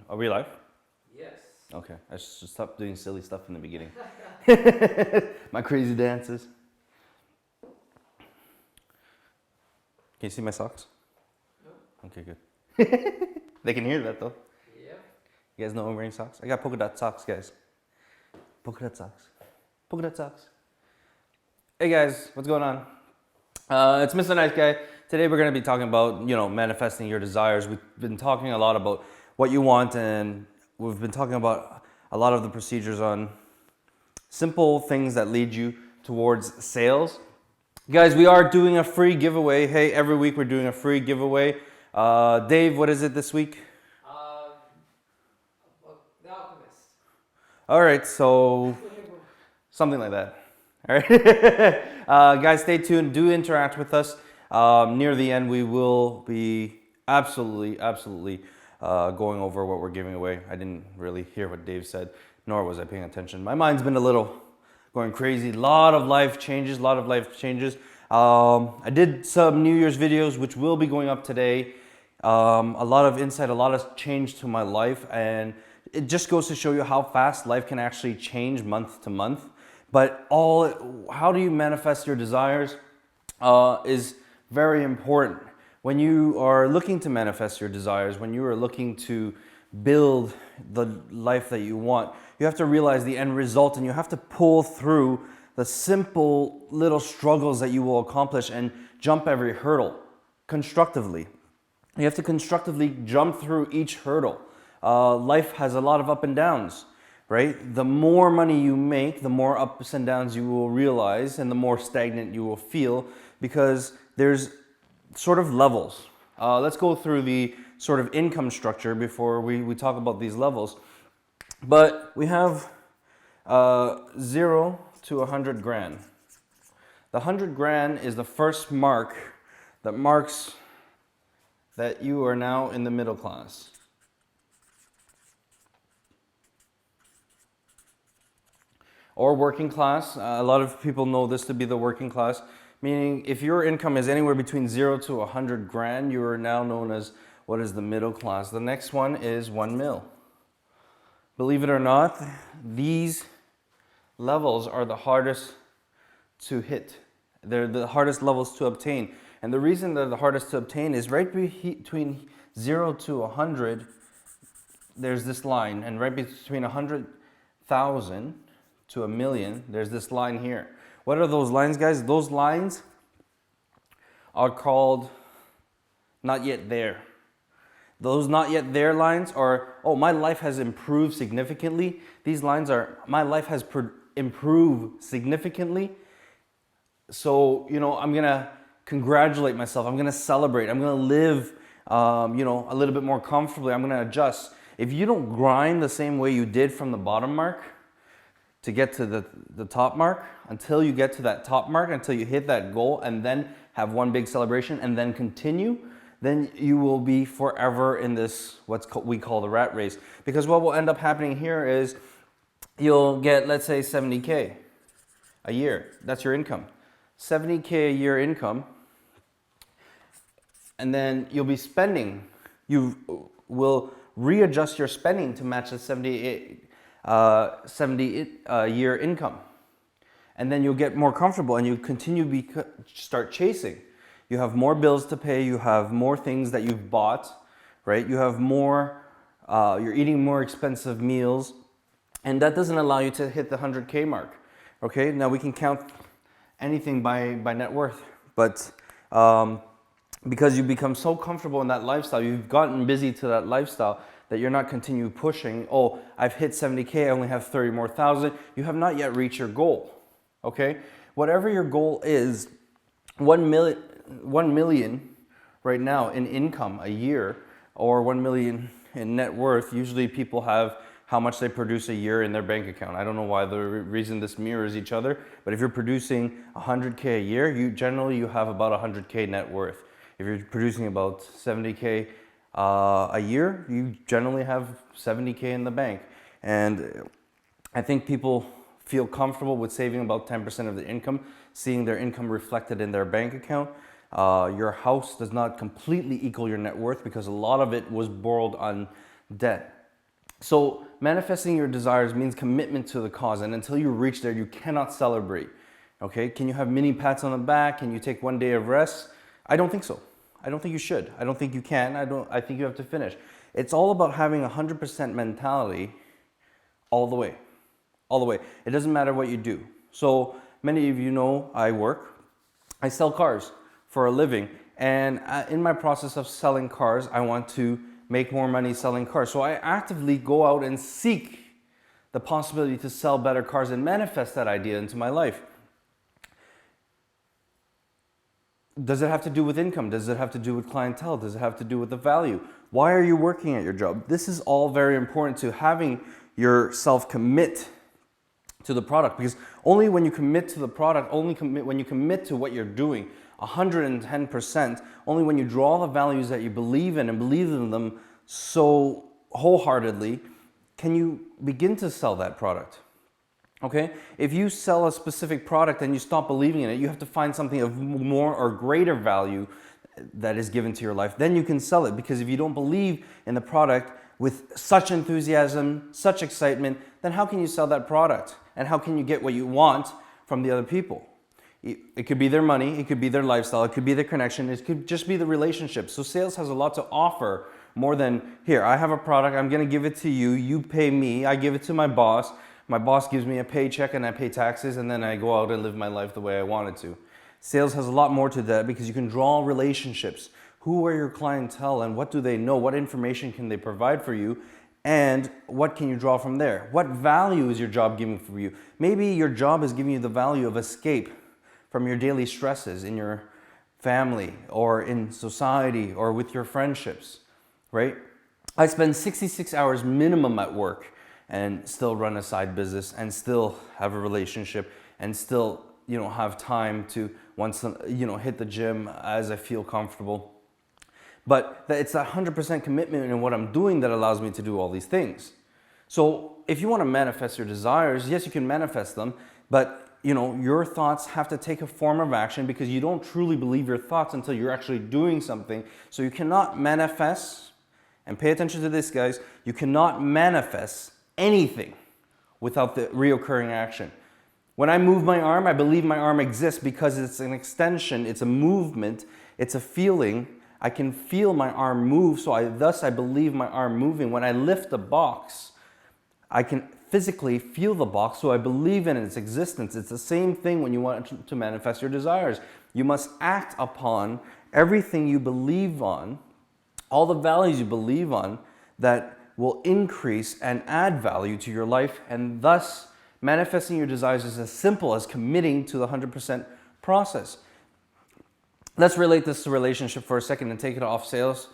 Are we live? Yes. Okay, I should stop doing silly stuff in the beginning. My crazy dances. Can you see my socks? No. Okay, good. They can hear that though. Yeah. You guys know I'm wearing socks? I got polka dot socks, guys. Polka dot socks. Polka dot socks. Hey guys, what's going on? It's Mr. Nice Guy. Today we're going to be talking about, manifesting your desires. We've been talking a lot about what you want, and we've been talking about a lot of the procedures on simple things that lead you towards sales. Guys, we are doing a free giveaway. Hey, every week we're doing a free giveaway. Dave, what is it this week? The Alchemist. All right, so something like that. All right, guys, stay tuned. Do interact with us. Near the end, we will be absolutely going over what we're giving away. I didn't really hear what Dave said, nor was I paying attention. My mind's been a little going crazy. A lot of life changes. I did some New Year's videos, which will be going up today. A lot of insight, a lot of change to my life, and it just goes to show you how fast life can actually change month to month. But how do you manifest your desires is very important. When you are looking to manifest your desires, when you are looking to build the life that you want, you have to realize the end result, and you have to pull through the simple little struggles that you will accomplish and jump every hurdle constructively. You have to constructively jump through each hurdle. Life has a lot of up and downs. Right? The more money you make, the more ups and downs you will realize, and the more stagnant you will feel, because there's sort of levels. Let's go through the sort of income structure before we talk about these levels. But we have 0 to 100 grand. The 100 grand is the first mark that marks that you are now in the middle class. Or working class. A lot of people know this to be the working class, meaning if your income is anywhere between 0 to 100 grand, you are now known as what is the middle class. The next one is 1 mil. Believe it or not, these levels are the hardest to hit. They're the hardest levels to obtain. And the reason they're the hardest to obtain is right between 0 to 100, there's this line, and right between 100,000 to 1 million, there's this line here. What are those lines, guys? Those lines are called not yet there. Those not yet there lines are, oh, my life has improved significantly. These lines are, my life has improved significantly. So, I'm gonna congratulate myself. I'm gonna celebrate. I'm gonna live, a little bit more comfortably. I'm gonna adjust. If you don't grind the same way you did from the bottom mark to get to the top mark, until you get to that top mark, until you hit that goal, and then have one big celebration and then continue, then you will be forever in this, we call the rat race. Because what will end up happening here is you'll get, let's say, 70K a year. That's your income. 70K a year income. And then you'll be spending. You will readjust your spending to match the 70 year income, and then you'll get more comfortable, and you start chasing. You have more bills to pay. You have more things that you've bought, right? You have more. You're eating more expensive meals, and that doesn't allow you to hit the 100K mark. Okay, now we can count anything by net worth, but because you become so comfortable in that lifestyle, you've gotten busy to that lifestyle, that you're not continue pushing, oh, I've hit 70K, I only have 30 more thousand. You have not yet reached your goal, okay? Whatever your goal is, 1 million right now in income a year, or 1 million in net worth, usually people have how much they produce a year in their bank account. I don't know why the reason this mirrors each other, but if you're producing 100K a year, you have about 100K net worth. If you're producing about 70K a year, you generally have 70K in the bank. And I think people feel comfortable with saving about 10% of their income, seeing their income reflected in their bank account. Your house does not completely equal your net worth because a lot of it was borrowed on debt. So manifesting your desires means commitment to the cause, and until you reach there, you cannot celebrate. Okay? Can you have mini pats on the back? Can you take one day of rest? I don't think so. I don't think you should. I don't think you can. I think you have to finish. It's all about having 100% mentality all the way. All the way. It doesn't matter what you do. So many of you know I sell cars for a living, and in my process of selling cars, I want to make more money selling cars. So I actively go out and seek the possibility to sell better cars and manifest that idea into my life. Does it have to do with income? Does it have to do with clientele? Does it have to do with the value? Why are you working at your job? This is all very important to having yourself commit to the product, because only when you commit to the product, when you commit to what you're doing, 110%, only when you draw the values that you believe in and believe in them so wholeheartedly, can you begin to sell that product. Okay? If you sell a specific product and you stop believing in it, you have to find something of more or greater value that is given to your life. Then you can sell it, because if you don't believe in the product with such enthusiasm, such excitement, then how can you sell that product? And how can you get what you want from the other people? It could be their money, it could be their lifestyle, it could be their connection, it could just be the relationship. So sales has a lot to offer, more than, here, I have a product, I'm gonna give it to you, you pay me, I give it to my boss gives me a paycheck and I pay taxes, and then I go out and live my life the way I wanted to. Sales has a lot more to that, because you can draw relationships. Who are your clientele and what do they know? What information can they provide for you? And what can you draw from there? What value is your job giving for you? Maybe your job is giving you the value of escape from your daily stresses in your family or in society or with your friendships, right? I spend 66 hours minimum at work and still run a side business and still have a relationship and still, have time to hit the gym as I feel comfortable. But it's that 100% commitment in what I'm doing that allows me to do all these things. So if you want to manifest your desires, yes, you can manifest them, but your thoughts have to take a form of action, because you don't truly believe your thoughts until you're actually doing something. So you cannot manifest, and pay attention to this, guys, you cannot manifest anything without the reoccurring action. When I move my arm, I believe my arm exists because it's an extension, it's a movement, it's a feeling. I can feel my arm move, so I believe my arm moving. When I lift a box, I can physically feel the box, so I believe in its existence. It's the same thing when you want to manifest your desires. You must act upon everything you believe on, all the values you believe on that will increase and add value to your life, and thus manifesting your desires is as simple as committing to the 100% process. Let's relate this to relationship for a second and take it off sales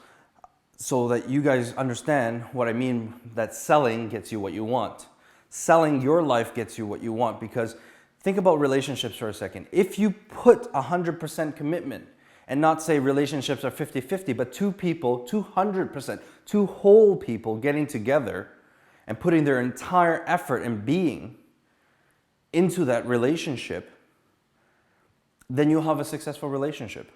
so that you guys understand what I mean, that selling gets you what you want. Selling your life gets you what you want, because think about relationships for a second. If you put 100% commitment, and not say relationships are 50-50, but two people, 200%, two whole people getting together and putting their entire effort and being into that relationship, then you'll have a successful relationship.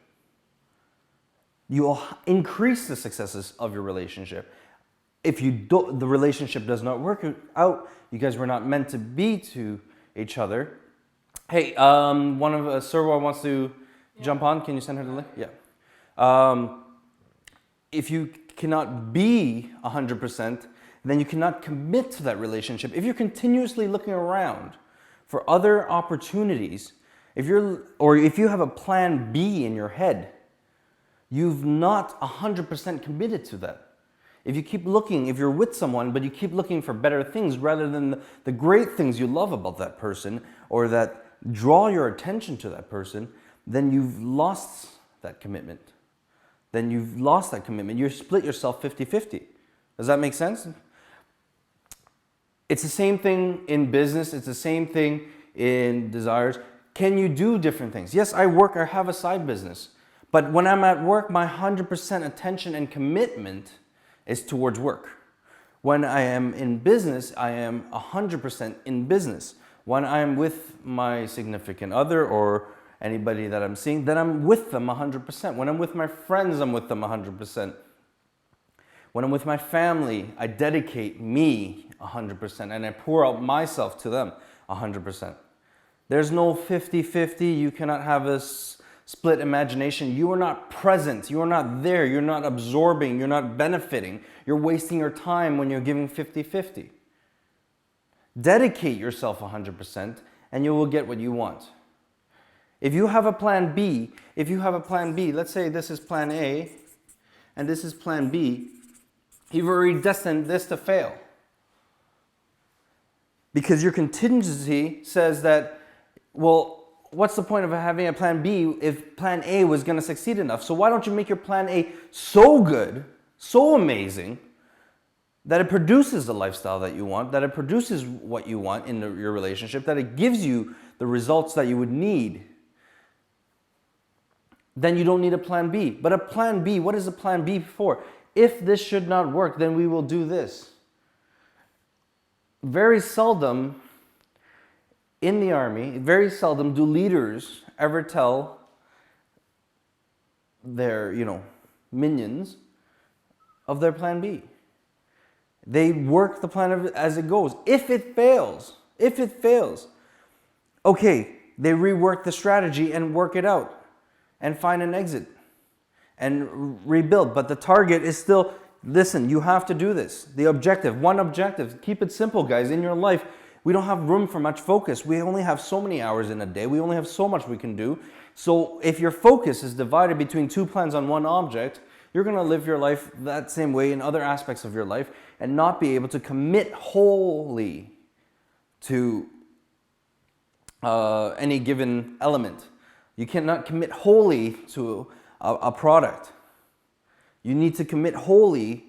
You will increase the successes of your relationship. If the relationship does not work out, you guys were not meant to be to each other. Hey, one of Serwa wants to jump on. Can you send her the link? Yeah. If you cannot be 100%, then you cannot commit to that relationship. If you're continuously looking around for other opportunities, if you have a plan B in your head, you've not 100% committed to that. If you keep looking, if you're with someone, but you keep looking for better things rather than the great things you love about that person or that draw your attention to that person, then you've lost that commitment. You split yourself 50-50. Does that make sense? It's the same thing in business. It's the same thing in desires. Can you do different things? Yes, I have a side business. But when I'm at work, my 100% attention and commitment is towards work. When I am in business, I am 100% in business. When I am with my significant other or anybody that I'm seeing, then I'm with them 100%. When I'm with my friends, I'm with them 100%. When I'm with my family, I dedicate me 100% and I pour out myself to them 100%. There's no 50-50. You cannot have a split imagination. You are not present. You are not there. You're not absorbing. You're not benefiting. You're wasting your time when you're giving 50-50. Dedicate yourself 100% and you will get what you want. If you have a plan B, let's say this is plan A and this is plan B, you've already destined this to fail. Because your contingency says that, well, what's the point of having a plan B if plan A was going to succeed enough? So why don't you make your plan A so good, so amazing, that it produces the lifestyle that you want, that it produces what you want in your relationship, that it gives you the results that you would need? Then you don't need a plan B. But a plan B, what is a plan B for? If this should not work, then we will do this. Very seldom in the army, very seldom do leaders ever tell their, minions of their plan B. They work the plan as it goes. If it fails, okay, they rework the strategy and work it out and find an exit and rebuild. But the target is still, listen, you have to do this. The objective, one objective. Keep it simple, guys. In your life, we don't have room for much focus. We only have so many hours in a day. We only have so much we can do. So if your focus is divided between two plans on one object, you're going to live your life that same way in other aspects of your life and not be able to commit wholly to any given element. You cannot commit wholly to a product. You need to commit wholly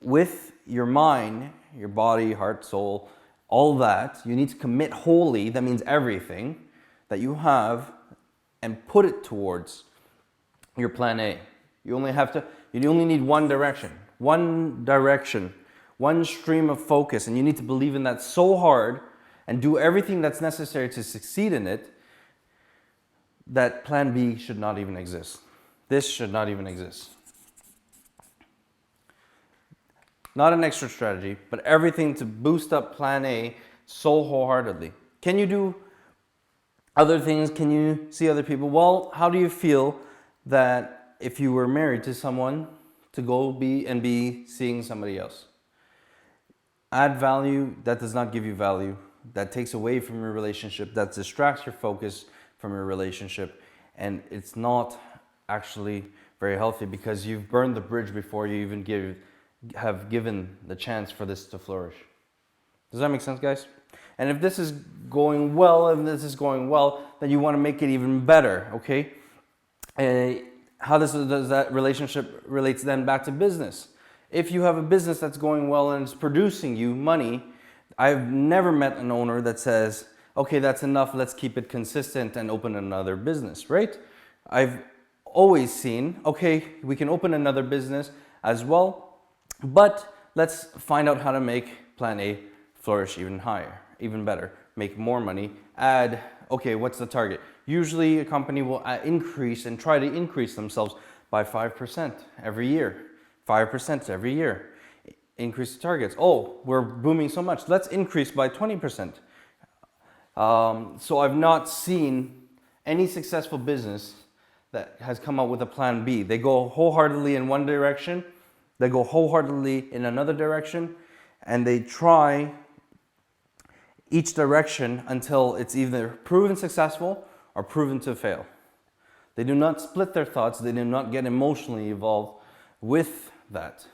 with your mind, your body, heart, soul, all that. You need to commit wholly, that means everything that you have, and put it towards your plan A. You only need one direction, one stream of focus, and you need to believe in that so hard and do everything that's necessary to succeed in it, that plan B should not even exist. This should not even exist. Not an extra strategy, but everything to boost up plan A so wholeheartedly. Can you do other things? Can you see other people? Well, how do you feel that if you were married to someone, to go be seeing somebody else? Add value that does not give you value, that takes away from your relationship, that distracts your focus from your relationship, and it's not actually very healthy because you've burned the bridge before you even have given the chance for this to flourish. Does that make sense, guys? And if this is going well, then you want to make it even better, okay? How does that relationship relates then back to business? If you have a business that's going well and it's producing you money, I've never met an owner that says, okay, that's enough, let's keep it consistent and open another business, right? I've always seen, okay, we can open another business as well, but let's find out how to make plan A flourish even higher, even better, make more money, add, okay, what's the target? Usually a company will increase and try to increase themselves by 5% every year, 5% every year. Increase the targets. Oh, we're booming so much, let's increase by 20%. So I've not seen any successful business that has come up with a plan B. They go wholeheartedly in one direction, they go wholeheartedly in another direction, and they try each direction until it's either proven successful or proven to fail. They do not split their thoughts, they do not get emotionally involved with that.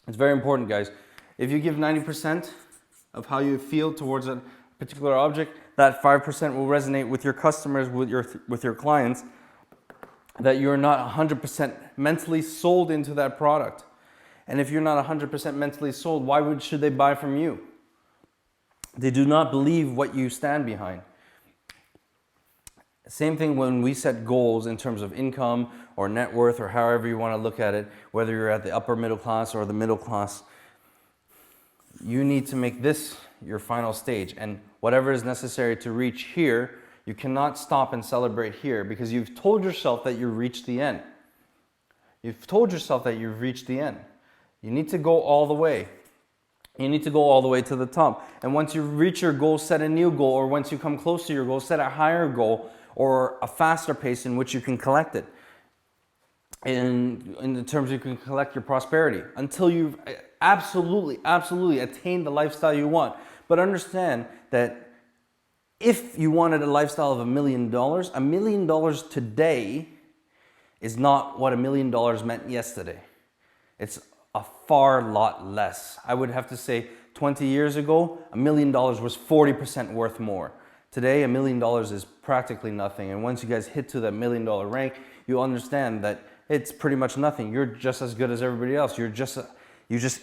It's very important, guys. If you give 90% of how you feel towards a particular object, that 5% will resonate with your customers, with your clients, that you're not 100% mentally sold into that product. And if you're not 100% mentally sold, why should they buy from you? They do not believe what you stand behind. Same thing when we set goals in terms of income or net worth or however you want to look at it, whether you're at the upper middle class or the middle class, you need to make this your final stage. And whatever is necessary to reach here, You cannot stop and celebrate here because you've told yourself that you've reached the end. You've told yourself that you've reached the end. You need to go all the way. You need to go all the way to the top. And once you reach your goal, set a new goal, or once you come close to your goal, set a higher goal or a faster pace in which you can collect it. In the terms you can collect your prosperity until you've absolutely attained the lifestyle you want. But understand that if you wanted a lifestyle of $1 million, $1 million today is not what $1 million meant yesterday. It's a far lot less. I would have to say 20 years ago, $1 million was 40% worth more. Today, $1 million is practically nothing. And once you guys hit to that $1 million rank, you understand that it's pretty much nothing. You're just as good as everybody else. You just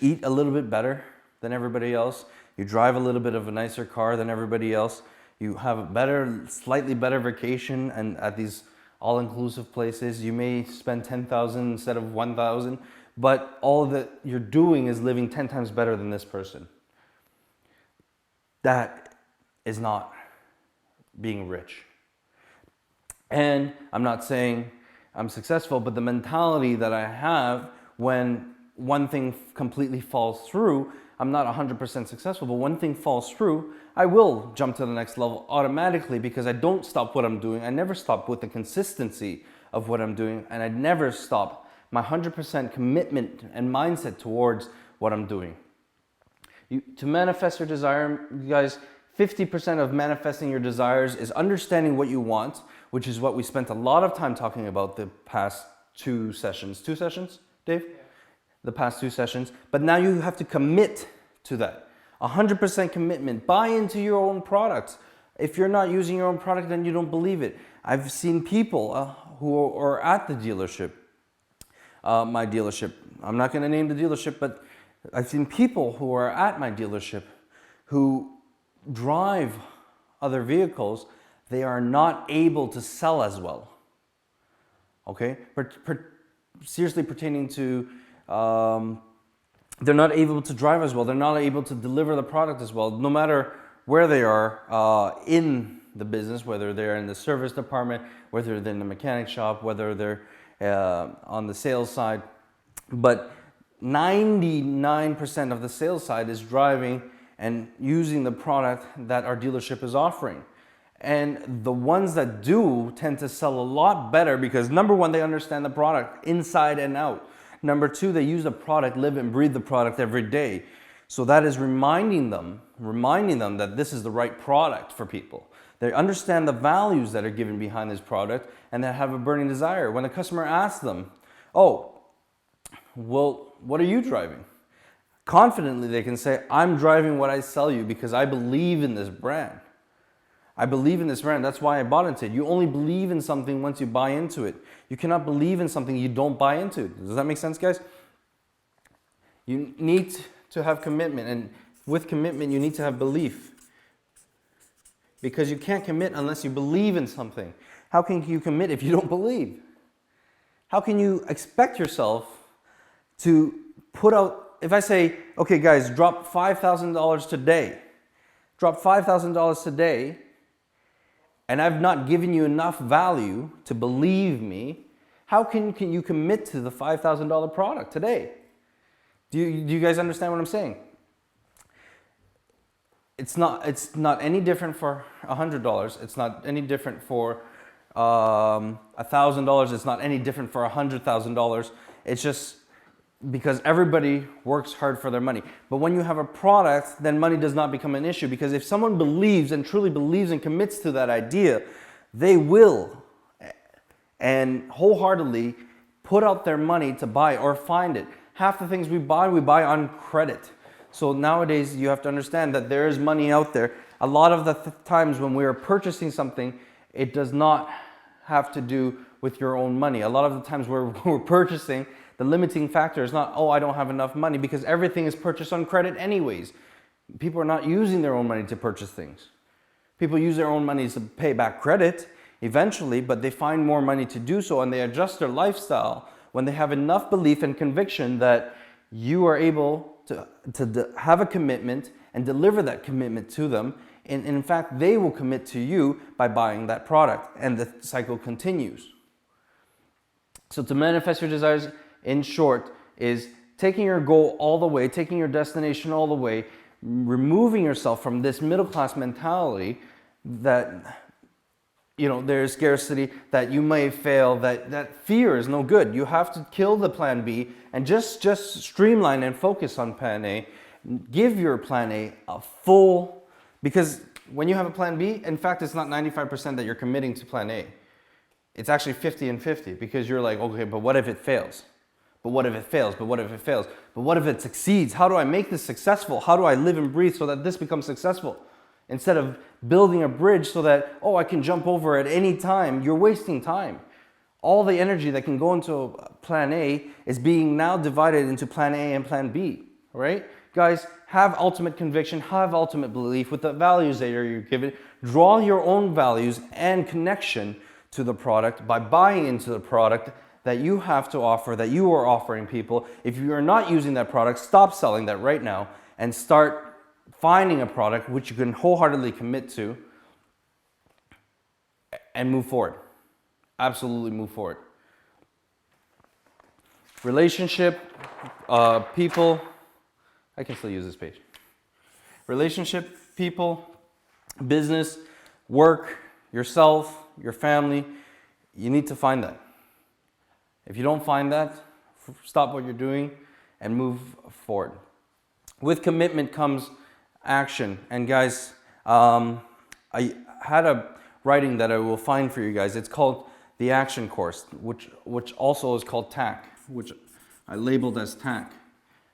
eat a little bit better than everybody else. You drive a little bit of a nicer car than everybody else. You have a better, slightly better vacation, and at these all-inclusive places, you may spend $10,000 instead of $1,000, but all that you're doing is living 10 times better than this person. That is not being rich. And I'm not saying I'm successful, but the mentality that I have when one thing completely falls through, I'm not 100% successful, but one thing falls through, I will jump to the next level automatically because I don't stop what I'm doing. I never stop with the consistency of what I'm doing, and I never stop my 100% commitment and mindset towards what I'm doing. To manifest your desire, you guys, 50% of manifesting your desires is understanding what you want, which is what we spent a lot of time talking about the past 2 sessions. 2 sessions, Dave? Yeah. The past 2 sessions. But now you have to commit to that. 100% commitment. Buy into your own products. If you're not using your own product, then you don't believe it. I've seen people who are at the dealership, my dealership. I'm not going to name the dealership, but I've seen people who are at my dealership who drive other vehicles. They are not able to sell as well. Okay? Seriously pertaining to, they're not able to drive as well. They're not able to deliver the product as well. No matter where they are in the business, whether they're in the service department, whether they're in the mechanic shop, whether they're on the sales side. But 99% of the sales side is driving and using the product that our dealership is offering. And the ones that do tend to sell a lot better because number one, they understand the product inside and out. Number two, they use the product, live and breathe the product every day. So that is reminding them that this is the right product for people. They understand the values that are given behind this product and they have a burning desire. When a customer asks them, oh, well, what are you driving? Confidently, they can say, I'm driving what I sell you because I believe in this brand. I believe in this brand. That's why I bought into it. You only believe in something once you buy into it. You cannot believe in something you don't buy into. Does that make sense, guys? You need to have commitment. And with commitment, you need to have belief. Because you can't commit unless you believe in something. How can you commit if you don't believe? How can you expect yourself to put out, if I say, okay, guys, drop $5,000 today. Drop $5,000 today. And I've not given you enough value to believe me, how can you commit to the $5,000 product today? Do you guys understand what I'm saying? It's not any different for $100. It's not any different for $1,000. It's not any different for $100,000. It's just because everybody works hard for their money. But when you have a product, then money does not become an issue. Because if someone believes and truly believes and commits to that idea, they will and wholeheartedly put out their money to buy or find it. Half the things we buy on credit. So nowadays you have to understand that there is money out there. A lot of the times when we are purchasing something, it does not have to do with your own money. A lot of the times we're purchasing, the limiting factor is not, oh, I don't have enough money, because everything is purchased on credit anyways. People are not using their own money to purchase things. People use their own money to pay back credit eventually, but they find more money to do so, and they adjust their lifestyle when they have enough belief and conviction that you are able to have a commitment and deliver that commitment to them And in fact, they will commit to you by buying that product, and the cycle continues. So to manifest your desires, in short, is taking your goal all the way, taking your destination all the way, removing yourself from this middle class mentality that, you know, there's scarcity, that you may fail, that fear is no good. You have to kill the plan B and just streamline and focus on plan A. Give your plan A a full, because when you have a plan B, in fact, it's not 95% that you're committing to plan A. It's actually 50 and 50, because you're like, okay, but what if it fails? But what if it fails? But what if it fails? But what if it succeeds? How do I make this successful? How do I live and breathe so that this becomes successful? Instead of building a bridge so that, oh, I can jump over at any time, you're wasting time. All the energy that can go into plan A is being now divided into plan A and plan B, right? Guys, have ultimate conviction, have ultimate belief with the values that you're given. Draw your own values and connection to the product by buying into the product that you have to offer, that you are offering people. If you are not using that product, stop selling that right now and start finding a product which you can wholeheartedly commit to and move forward. Absolutely move forward. Relationship, people, I can still use this page. Relationship, people, business, work, yourself, your family, you need to find that. If you don't find that, stop what you're doing and move forward. With commitment comes action. And guys, I had a writing that I will find for you guys. It's called the Action Course, which also is called TAC, which I labeled as TAC.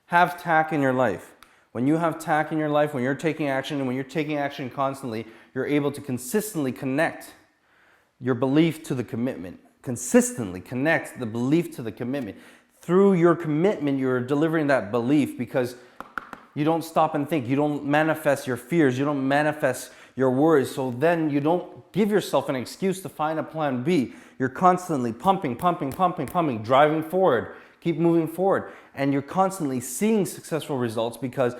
Have TAC in your life. When you have TAC in your life, when you're taking action, and when you're taking action constantly, you're able to consistently connect your belief to the commitment. Consistently connect the belief to the commitment. Through your commitment, you're delivering that belief, because you don't stop and think. You don't manifest your fears. You don't manifest your worries. So then you don't give yourself an excuse to find a plan B. You're constantly pumping, driving forward. Keep moving forward. And you're constantly seeing successful results because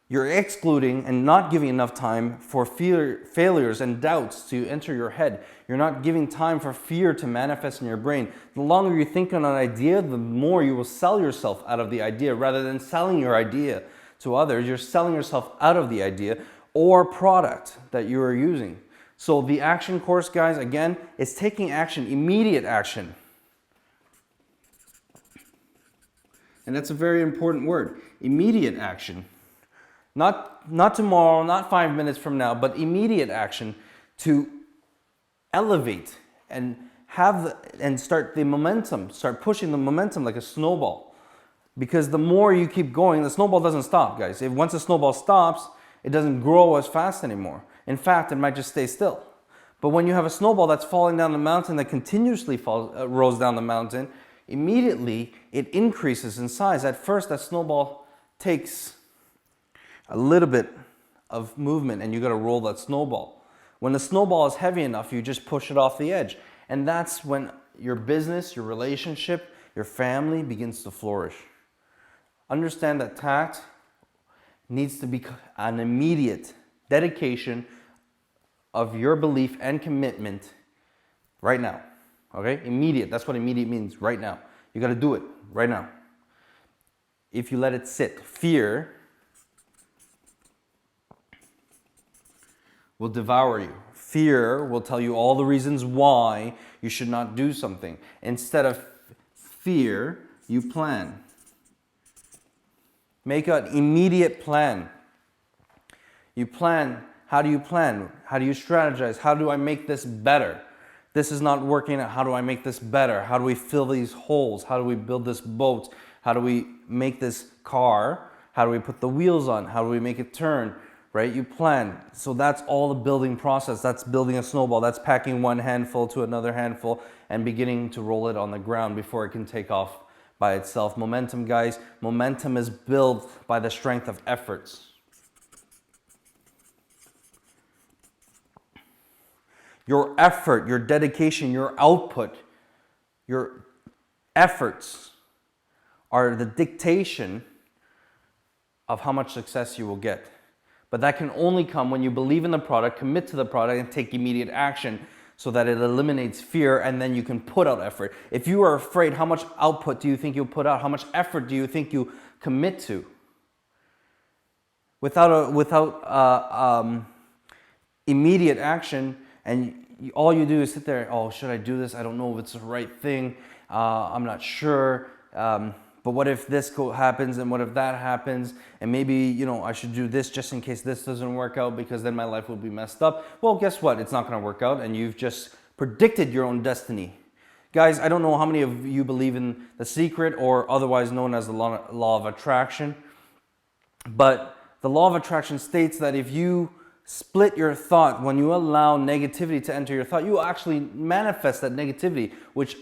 you're excluding and not giving enough time for failures and doubts to enter your head. You're not giving time for fear to manifest in your brain. The longer you think on an idea, the more you will sell yourself out of the idea. Rather than selling your idea to others, you're selling yourself out of the idea or product that you are using. So the Action Course, guys, again, is taking action, immediate action. And that's a very important word, immediate action. Not tomorrow, not 5 minutes from now, but immediate action to elevate and start the momentum, start pushing the momentum like a snowball. Because the more you keep going, the snowball doesn't stop, guys. Once a snowball stops, it doesn't grow as fast anymore. In fact, it might just stay still. But when you have a snowball that's falling down the mountain, that continuously rolls down the mountain, immediately it increases in size. At first, that snowball takes a little bit of movement and you got to roll that snowball. When the snowball is heavy enough, you just push it off the edge. And that's when your business, your relationship, your family begins to flourish. Understand that tact needs to be an immediate dedication of your belief and commitment right now. Okay? Immediate. That's what immediate means, right now. You got to do it right now. If you let it sit, fear will devour you. Fear will tell you all the reasons why you should not do something. Instead of fear, you plan. Make an immediate plan. You plan. How do you plan? How do you strategize? How do I make this better? This is not working out. How do I make this better? How do we fill these holes? How do we build this boat? How do we make this car? How do we put the wheels on? How do we make it turn? Right? You plan. So that's all the building process. That's building a snowball. That's packing one handful to another handful and beginning to roll it on the ground before it can take off by itself. Momentum, guys. Momentum is built by the strength of efforts. Your effort, your dedication, your output, your efforts are the dictation of how much success you will get. But that can only come when you believe in the product, commit to the product, and take immediate action so that it eliminates fear, and then you can put out effort. If you are afraid, how much output do you think you'll put out? How much effort do you think you commit to? Without immediate action, and all you do is sit there, oh, should I do this? I don't know if it's the right thing. I'm not sure. But what if this happens, and what if that happens? And maybe, I should do this just in case this doesn't work out, because then my life will be messed up. Well, guess what? It's not going to work out, and you've just predicted your own destiny. Guys, I don't know how many of you believe in The Secret, or otherwise known as the law of attraction. But the law of attraction states that if you split your thought, when you allow negativity to enter your thought, you actually manifest that negativity, which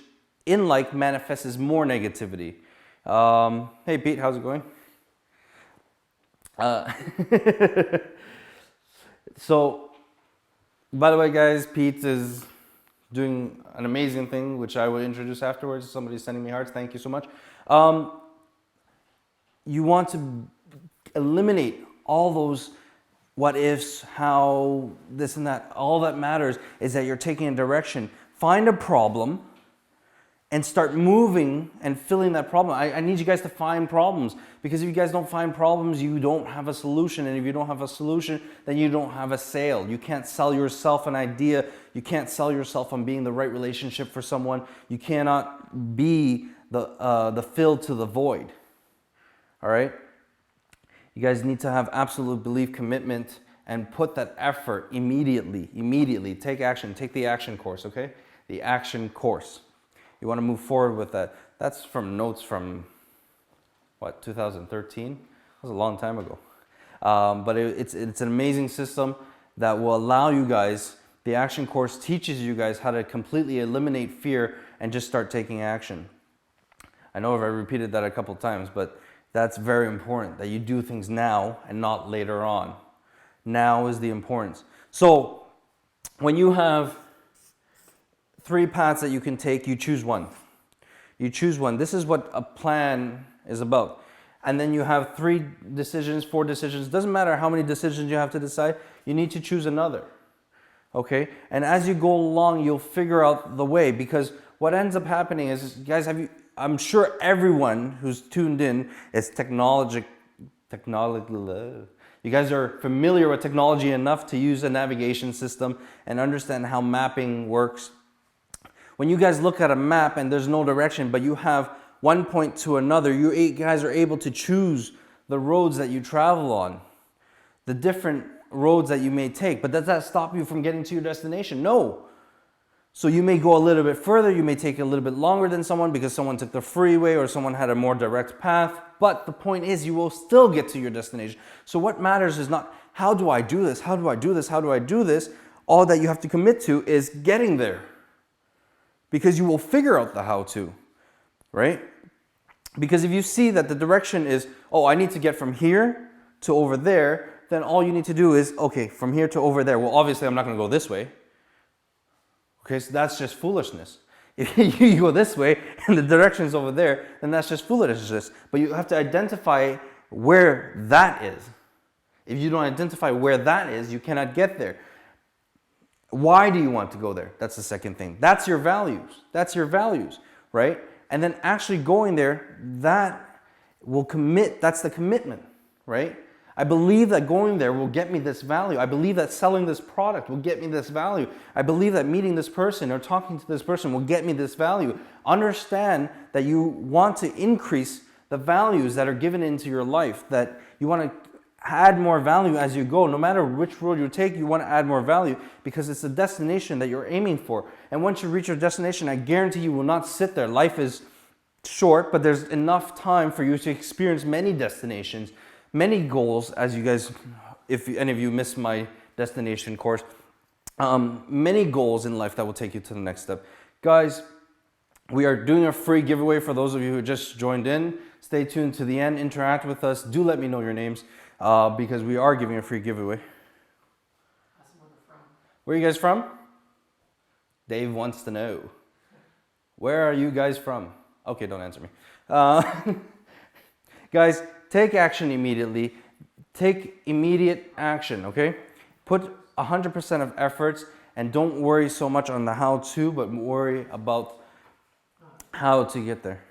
in like manifests as more negativity. Hey Pete, how's it going? So, by the way, guys, Pete is doing an amazing thing, which I will introduce afterwards. Somebody's sending me hearts. Thank you so much. You want to eliminate all those what ifs, how, this and that. All that matters is that you're taking a direction. Find a problem and start moving and filling that problem. I need you guys to find problems, because if you guys don't find problems, you don't have a solution. And if you don't have a solution, then you don't have a sale. You can't sell yourself an idea. You can't sell yourself on being the right relationship for someone. You cannot be the fill to the void. All right? You guys need to have absolute belief, commitment, and put that effort immediately. Take action. Take the action course, okay? The action course. You want to move forward with that. That's from notes from, 2013? That was a long time ago. But it's an amazing system that will allow you guys, the action course teaches you guys how to completely eliminate fear and just start taking action. I know I've repeated that a couple times, but that's very important, that you do things now and not later on. Now is the importance. So when you have 3 paths that you can take, you choose one. You choose one. This is what a plan is about. And then you have 3 decisions, 4 decisions. Doesn't matter how many decisions you have to decide, you need to choose another. Okay? And as you go along, you'll figure out the way, because what ends up happening is, guys, I'm sure everyone who's tuned in is technology. You guys are familiar with technology enough to use a navigation system and understand how mapping works. When you guys look at a map and there's no direction, but you have one point to another, you guys are able to choose the roads that you travel on, the different roads that you may take. But does that stop you from getting to your destination? No. So you may go a little bit further, you may take a little bit longer than someone because someone took the freeway or someone had a more direct path. But the point is, you will still get to your destination. So what matters is not, how do I do this? How do I do this? How do I do this? All that you have to commit to is getting there. Because you will figure out the how to, right? Because if you see that the direction is, oh, I need to get from here to over there, then all you need to do is, okay, from here to over there. Well, obviously I'm not going to go this way. Okay, so that's just foolishness. If you go this way and the direction is over there, then that's just foolishness. But you have to identify where that is. If you don't identify where that is, you cannot get there. Why do you want to go there? That's the second thing. That's your values. That's your values, right? And then actually going there, that will commit. That's the commitment, right? I believe that going there will get me this value. I believe that selling this product will get me this value. I believe that meeting this person or talking to this person will get me this value. Understand that you want to increase the values that are given into your life, that you want to add more value as you go. No matter which road you take, you want to add more value because it's the destination that you're aiming for. And once you reach your destination, I guarantee you will not sit there. Life is short, but there's enough time for you to experience many destinations, many goals. As you guys, if any of you missed my destination course, many goals in life that will take you to the next step. Guys, we are doing a free giveaway for those of you who just joined in. Stay tuned to the end, interact with us. Do let me know your names. Because we are giving a free giveaway. That's where we're from. Where are you guys from? Dave wants to know. Where are you guys from? Okay, don't answer me. Guys, take action immediately. Take immediate action, okay? Put 100% of efforts and don't worry so much on the how to, but worry about how to get there.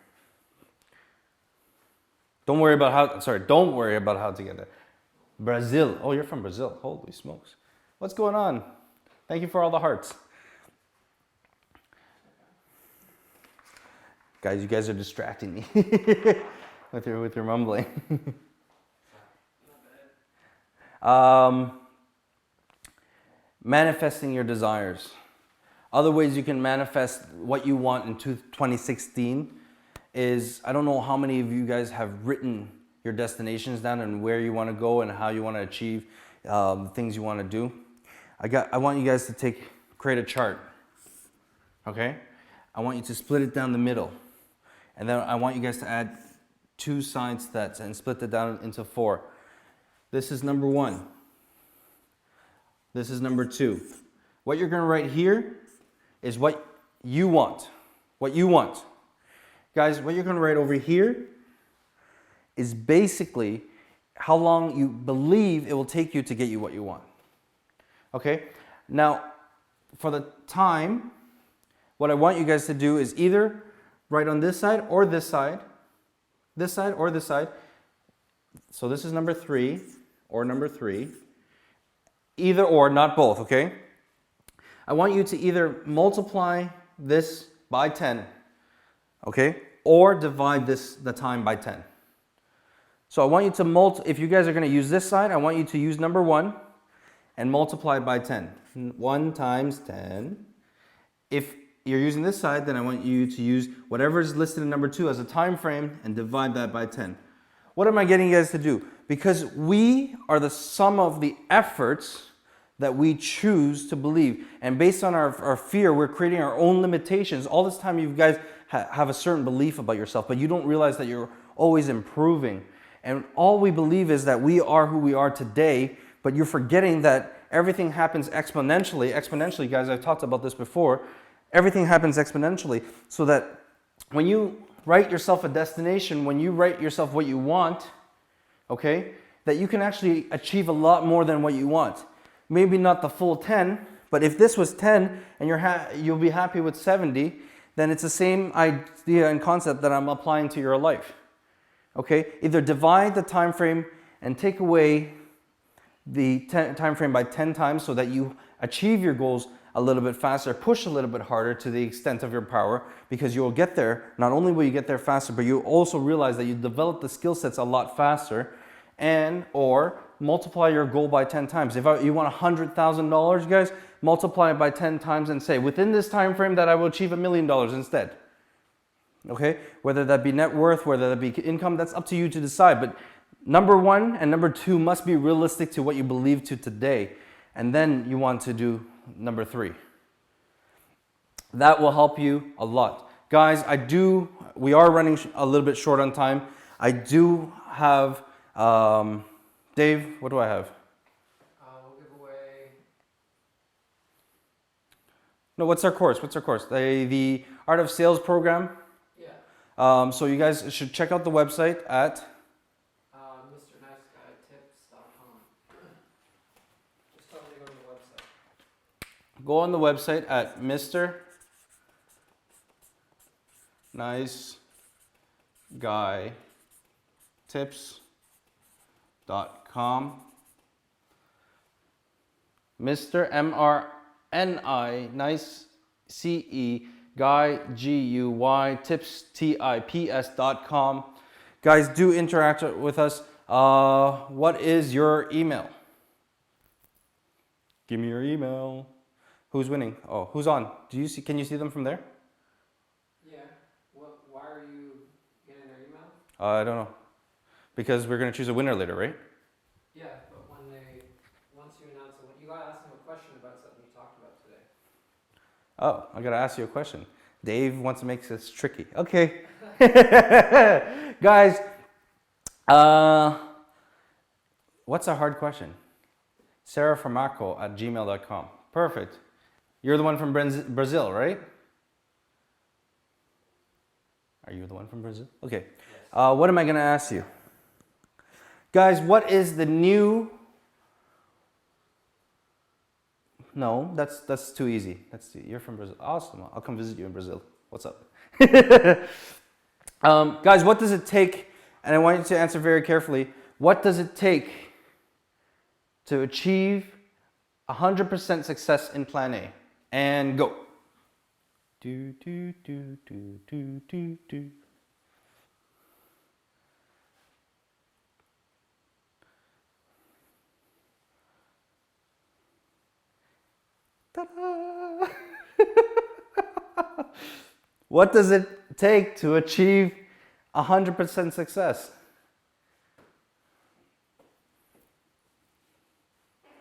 Don't worry about how to get there. Brazil. Oh, you're from Brazil. Holy smokes. What's going on? Thank you for all the hearts. Guys, you guys are distracting me with your mumbling. Manifesting your desires. Other ways you can manifest what you want in 2016 is, I don't know how many of you guys have written your destinations down and where you want to go and how you want to achieve the things you want to do. I want you guys to create a chart, okay? I want you to split it down the middle. And then I want you guys to add 2 side sets and split it down into 4. This is number 1. This is number 2. What you're going to write here is what you want. What you want. Guys, what you're going to write over here is basically how long you believe it will take you to get you what you want. Okay? Now, for the time, what I want you guys to do is either write on this side or this side. This side or this side. So this is number 3 or number 3. Either or, not both, okay? I want you to either multiply this by 10, okay? Or divide the time by 10. So I want you to if you guys are going to use this side, I want you to use number 1 and multiply by 10. 1 times 10. If you're using this side, then I want you to use whatever is listed in number 2 as a time frame and divide that by 10. What am I getting you guys to do? Because we are the sum of the efforts that we choose to believe. And based on our fear, we're creating our own limitations. All this time you guys have a certain belief about yourself, but you don't realize that you're always improving. And all we believe is that we are who we are today, but you're forgetting that everything happens exponentially. Exponentially, guys, I've talked about this before. Everything happens exponentially, so that when you write yourself a destination, when you write yourself what you want, okay, that you can actually achieve a lot more than what you want. Maybe not the full 10, but if this was 10 and you'll be happy with 70, then it's the same idea and concept that I'm applying to your life. Okay? Either divide the time frame and take away the time frame by 10 times so that you achieve your goals a little bit faster, push a little bit harder to the extent of your power, because you'll get there. Not only will you get there faster, but you also realize that you develop the skill sets a lot faster, and or multiply your goal by 10 times. If you want $100,000, guys, multiply it by 10 times and say, within this time frame that I will achieve $1 million instead. Okay? Whether that be net worth, whether that be income, that's up to you to decide. But number 1 and number 2 must be realistic to what you believe to today. And then you want to do number 3. That will help you a lot. Guys, we are running a little bit short on time. I do have, Dave, what do I have? We'll give away. No, what's our course? The Art of Sales program. Yeah. So you guys should check out the website at MrNiceGuyTips.com. Just tell me to go to the website. Go on the website at MrNiceGuyTips.com. Mr. M-R-N-I, nice C-E, Guy, G-U-Y, tips, T-I-P-S.com. Guys, do interact with us. What is your email? Give me your email. Who's winning? Oh, who's on? Can you see them from there? Yeah. Why are you getting their email? I don't know. Because we're going to choose a winner later, right? Yeah, but once you announce it, you gotta ask them a question about something you talked about today. Oh, I got to ask you a question. Dave wants to make this tricky. Okay. Guys, what's a hard question? sarahframaco@gmail.com. Perfect. You're the one from Brazil, right? Are you the one from Brazil? Okay. What am I going to ask you? Guys, what is the new... No, that's too easy. You're from Brazil. Awesome. I'll come visit you in Brazil. What's up? Guys, what does it take? And I want you to answer very carefully. What does it take to achieve 100% success in Plan A? And go. Do, do, do, do, do, do, do. Ta-da! What does it take to achieve 100% success?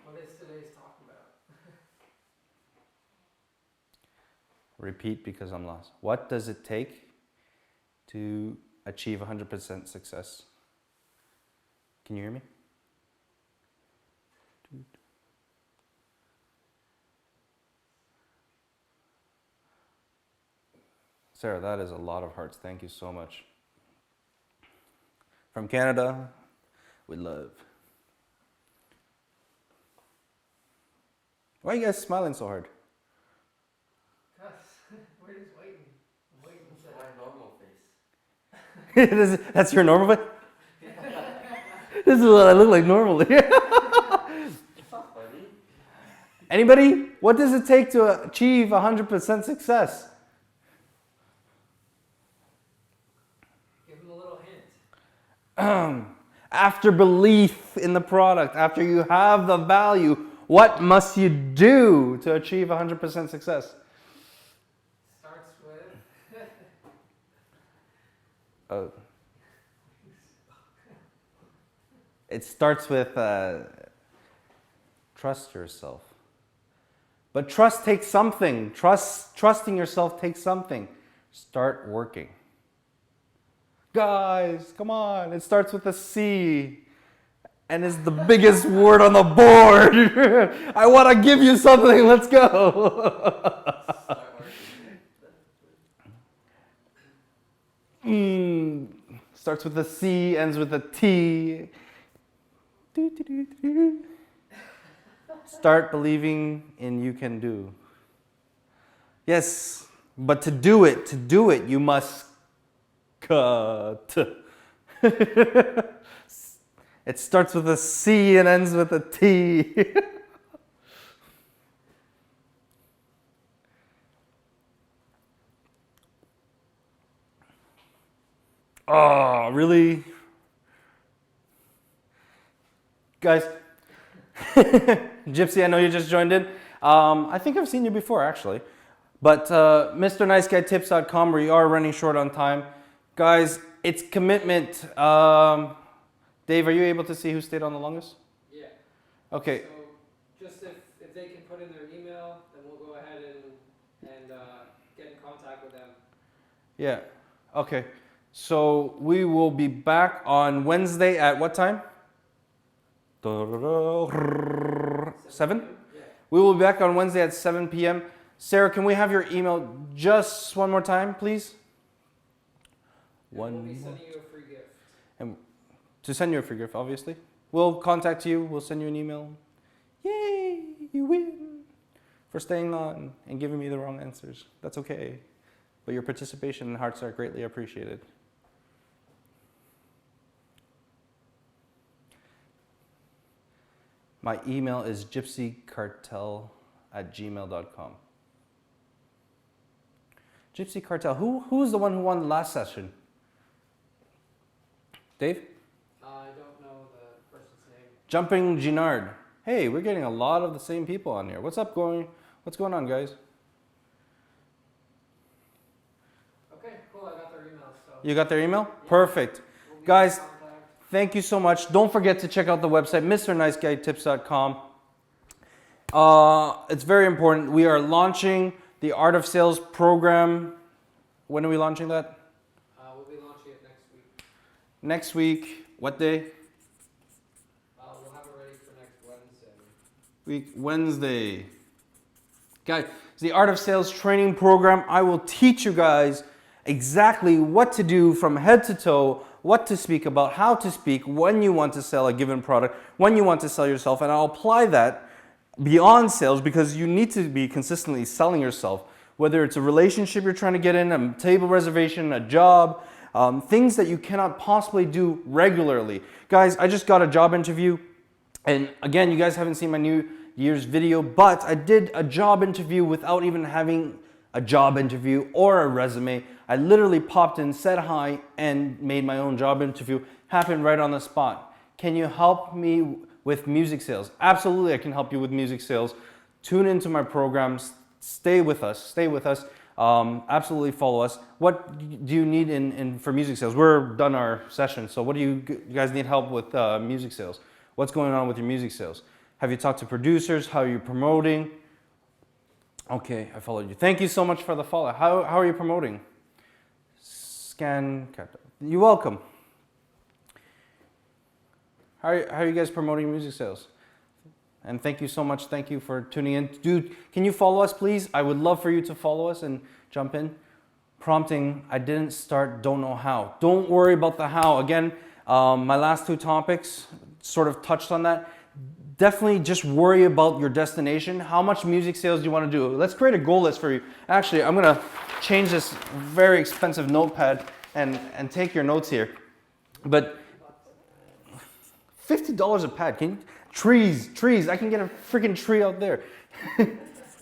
What is today's talk about? Repeat because I'm lost. What does it take to achieve 100% success? Can you hear me? Sarah, that is a lot of hearts. Thank you so much. From Canada, we love. Why are you guys smiling so hard? Cuz, we're just waiting. I'm waiting to... My normal face. That's your normal face? This is what I look like normally. It's not funny. Anybody? What does it take to achieve 100% success? Give them a little hint. After belief in the product, after you have the value, what must you do to achieve 100% success? Starts with... It starts with trust yourself. But trust takes something. Trusting yourself takes something. Start working. Guys, come on. It starts with a C and is the biggest word on the board. I want to give you something. Let's go. Starts with a C, ends with a T. Start believing in you can do. Yes, but to do it, you must cut. It starts with a C and ends with a T. Oh, really? Guys, Gypsy, I know you just joined in. I think I've seen you before, actually. But MrNiceGuyTips.com, we are running short on time. Guys, it's commitment. Dave, are you able to see who stayed on the longest? Yeah. Okay. So, just if they can put in their email, then we'll go ahead and get in contact with them. Yeah. Okay. So we will be back on Wednesday at what time? 7? Yeah. We will be back on Wednesday at 7 p.m. Sarah, can we have your email just one more time, please? And we'll be sending you a free gift. And to send you a free gift, obviously. We'll contact you. We'll send you an email. Yay, you win. For staying on and giving me the wrong answers. That's okay. But your participation and hearts are greatly appreciated. My email is gypsycartel@gmail.com. Gypsy Cartel. Who was the one who won the last session? Dave? I don't know the person's name. Jumping Ginard. Hey, we're getting a lot of the same people on here. What's going on, guys? Okay, cool. I got their email. So You got their email? Yeah. Perfect. we'll be Guys, in contact. thank you so much. Don't forget to check out the website, MrNiceGuyTips.com. It's very important. We are launching the Art of Sales program. When are we launching that? We'll be launching it next week. Next week. What day? We'll have it ready for next Wednesday. Wednesday. Guys, it's the Art of Sales training program. I will teach you guys exactly what to do from head to toe, what to speak about, how to speak, when you want to sell a given product, when you want to sell yourself, and I'll apply that beyond sales because you need to be consistently selling yourself. Whether it's a relationship you're trying to get in, a table reservation, a job, things that you cannot possibly do regularly. Guys, I just got a job interview, and again, you guys haven't seen my New Year's video, but I did a job interview without even having a job interview or a resume. I literally popped in, said hi, and made my own job interview. Happened right on the spot. Can you help me with music sales? Absolutely, I can help you with music sales. Tune into my programs. Stay with us. Stay with us. Absolutely follow us. What do you need for music sales? We're done our session. So what do you guys need help with music sales? What's going on with your music sales? Have you talked to producers? How are you promoting? Okay, I followed you. Thank you so much for the follow. How are you promoting? You're welcome. How are you guys promoting music sales? And thank you so much. Thank you for tuning in. Dude, can you follow us, please? I would love for you to follow us and jump in. Prompting, I didn't start, don't know how. Don't worry about the how. Again, my last two topics sort of touched on that. Definitely just worry about your destination. How much music sales do you want to do? Let's create a goal list for you. Actually, I'm going to change this very expensive notepad and take your notes here. But $50 a pad. Can you? Trees. I can get a freaking tree out there.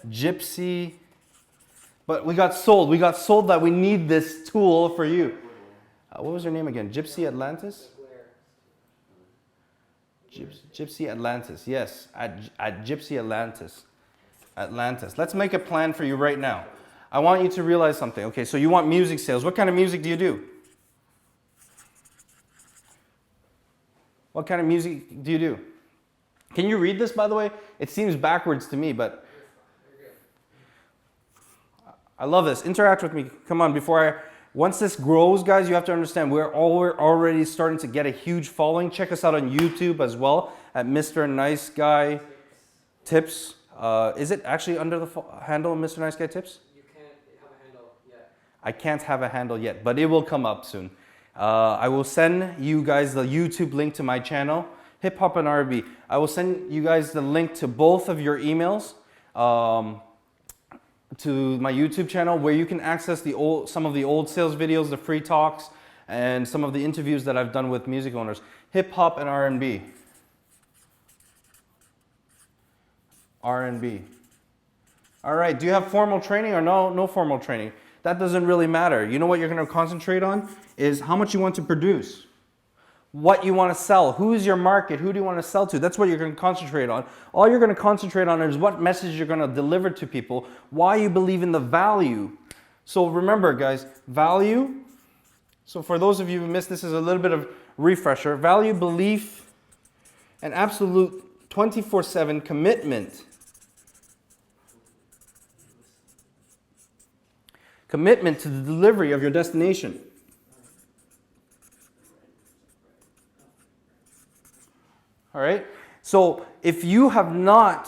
Gypsy. But we got sold. We got sold that we need this tool for you. What was her name again? Gypsy Atlantis? Gypsy Atlantis. Yes, at Gypsy Atlantis. Let's make a plan for you right now. I want you to realize something. Okay, so you want music sales. What kind of music do you do? What kind of music do you do? Can you read this, by the way? It seems backwards to me, but I love this. Interact with me. Come on, once this grows, guys, you have to understand we're already starting to get a huge following. Check us out on YouTube as well at Mr. Nice Guy Tips. Is it actually under the handle Mr. Nice Guy Tips? You can't have a handle yet. I can't have a handle yet, but it will come up soon. I will send you guys the YouTube link to my channel, Hip Hop and R&B. I will send you guys the link to both of your emails. To my YouTube channel where you can access some of the old sales videos, the free talks, and some of the interviews that I've done with music owners. Hip hop and R&B. R&B. All right, do you have formal training or no formal training? That doesn't really matter. You know what you're going to concentrate on is how much you want to produce. What you want to sell, who's your market, who do you want to sell to? That's what you're going to concentrate on. All you're going to concentrate on is what message you're going to deliver to people, why you believe in the value. So remember, guys, value. So for those of you who missed, this is a little bit of refresher. Value, belief, and absolute 24/7 commitment. Commitment to the delivery of your destination. All right. So if you have not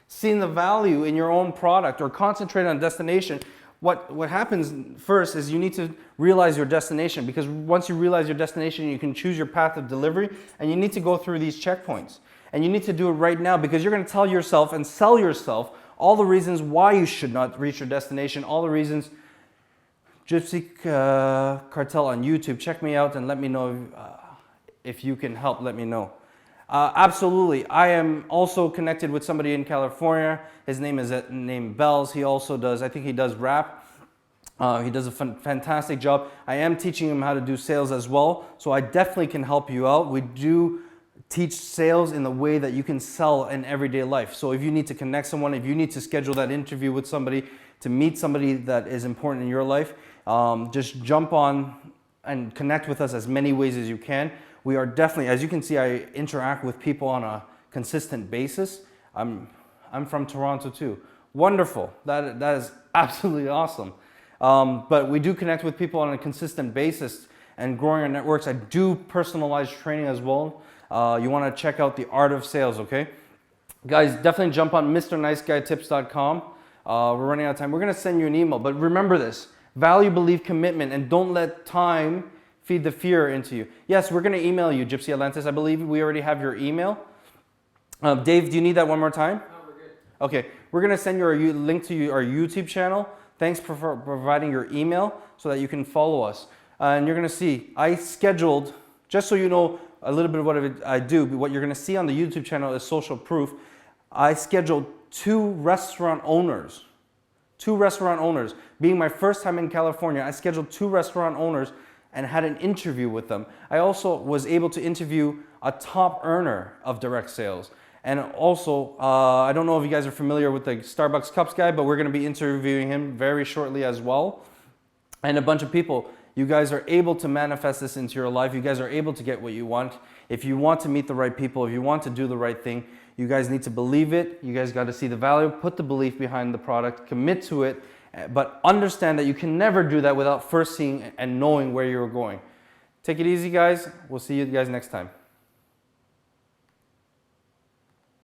seen the value in your own product or concentrate on destination, what happens first is you need to realize your destination, because once you realize your destination, you can choose your path of delivery, and you need to go through these checkpoints. And you need to do it right now, because you're going to tell yourself and sell yourself all the reasons why you should not reach your destination, all the reasons. Gypsy Cartel on YouTube. Check me out and let me know if you can help. Let me know. Absolutely. I am also connected with somebody in California. His name is named Bells. He also does, I think he does rap. He does a fantastic job. I am teaching him how to do sales as well. So I definitely can help you out. We do teach sales in the way that you can sell in everyday life. So if you need to connect someone, if you need to schedule that interview with somebody, to meet somebody that is important in your life, just jump on and connect with us as many ways as you can. We are definitely, as you can see, I interact with people on a consistent basis. I'm from Toronto too. Wonderful. That is absolutely awesome. But we do connect with people on a consistent basis and growing our networks. I do personalized training as well. You want to check out the Art of Sales, okay? Guys, definitely jump on MrNiceGuyTips.com. We're running out of time. We're going to send you an email, but remember this: value, belief, commitment, and don't let time feed the fear into you. Yes, we're going to email you, Gypsy Atlantis. I believe we already have your email. Dave, do you need that one more time? No, we're good. Okay, we're going to send you our link to our YouTube channel. Thanks for providing your email so that you can follow us. And you're going to see, I scheduled, just so you know a little bit of what I do, what you're going to see on the YouTube channel is social proof. I scheduled two restaurant owners. Being my first time in California, I scheduled two restaurant owners and had an interview with them. I also was able to interview a top earner of direct sales. And also, I don't know if you guys are familiar with the Starbucks Cups guy, but we're going to be interviewing him very shortly as well. And a bunch of people. You guys are able to manifest this into your life. You guys are able to get what you want. If you want to meet the right people, if you want to do the right thing, you guys need to believe it. You guys got to see the value, put the belief behind the product, commit to it, but understand that you can never do that without first seeing and knowing where you're going. Take it easy, guys. We'll see you guys next time.